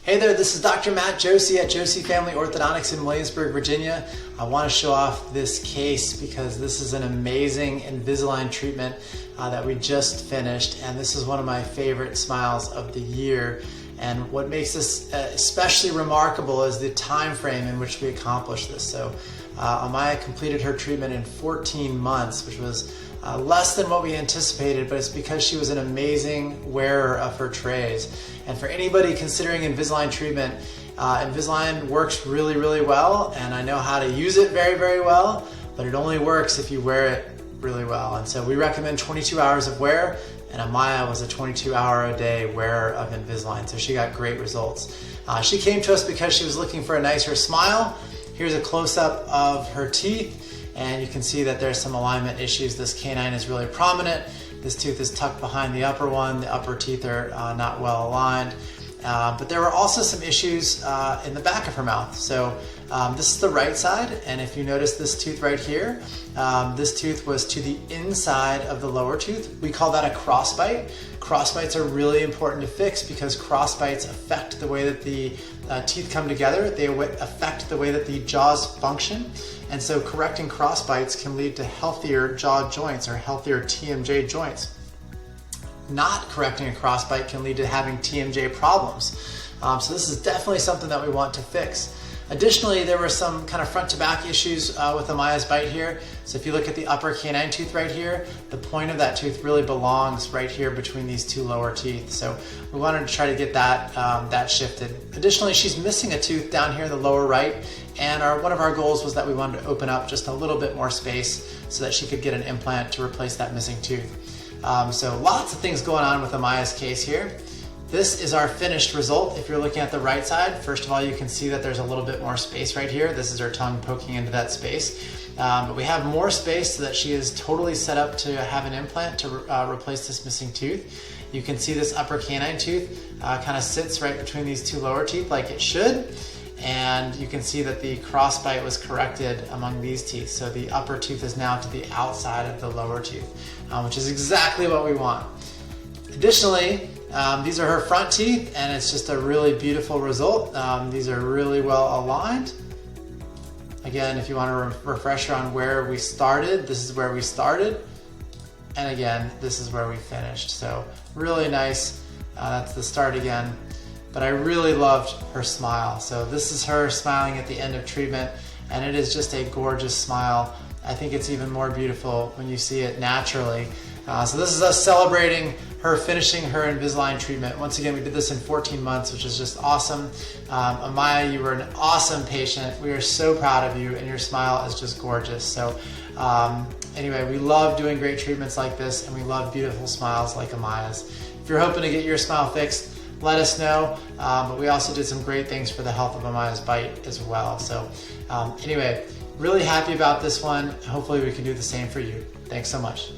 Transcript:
Hey there, this is Dr. Matt Joosse at Joosse Family Orthodontics in Williamsburg, Virginia. I want to show off this case because this is an amazing Invisalign treatment that we just finished, and this is one of my favorite smiles of the year. And what makes this especially remarkable is the time frame in which we accomplished this. So Amaya completed her treatment in 14 months, which was less than what we anticipated, but it's because she was an amazing wearer of her trays. And for anybody considering Invisalign treatment, Invisalign works really, really well, and I know how to use it very, very well, but it only works if you wear it really well. And so we recommend 22 hours of wear, and Amaya was a 22-hour-a-day wearer of Invisalign, so she got great results. She came to us because she was looking for a nicer smile. Here's a close-up of her teeth, and you can see that there's some alignment issues. This canine is really prominent. This tooth is tucked behind the upper one. The upper teeth are not well aligned. But there were also some issues in the back of her mouth. So this is the right side, and if you notice this tooth right here, this tooth was to the inside of the lower tooth. We call that a crossbite. Crossbites are really important to fix because crossbites affect the way that the teeth come together. They affect the way that the jaws function. And so correcting crossbites can lead to healthier jaw joints or healthier TMJ joints. Not correcting a crossbite can lead to having TMJ problems. So this is definitely something that we want to fix. Additionally, there were some kind of front to back issues with Amaya's bite here. So if you look at the upper canine tooth right here, the point of that tooth really belongs right here between these two lower teeth. So we wanted to try to get that shifted. Additionally, she's missing a tooth down here in the lower right, and one of our goals was that we wanted to open up just a little bit more space so that she could get an implant to replace that missing tooth. So lots of things going on with Amaya's case here. This is our finished result. If you're looking at the right side, first of all, you can see that there's a little bit more space right here. This is her tongue poking into that space. But we have more space so that she is totally set up to have an implant to replace this missing tooth. You can see this upper canine tooth kind of sits right between these two lower teeth like it should. And you can see that the crossbite was corrected among these teeth. So the upper tooth is now to the outside of the lower tooth, which is exactly what we want. Additionally, these are her front teeth, and it's just a really beautiful result. These are really well aligned. Again, if you want a refresher on where we started, this is where we started. And again, this is where we finished. So really nice. That's the start again. But I really loved her smile. So this is her smiling at the end of treatment, and it is just a gorgeous smile. I think it's even more beautiful when you see it naturally. So this is us celebrating her finishing her Invisalign treatment. Once again, we did this in 14 months, which is just awesome. Amaya, you were an awesome patient. We are so proud of you, and your smile is just gorgeous. So anyway, we love doing great treatments like this, and we love beautiful smiles like Amaya's. If you're hoping to get your smile fixed, let us know. But we also did some great things for the health of Amaya's bite as well. So anyway, really happy about this one. Hopefully we can do the same for you. Thanks so much.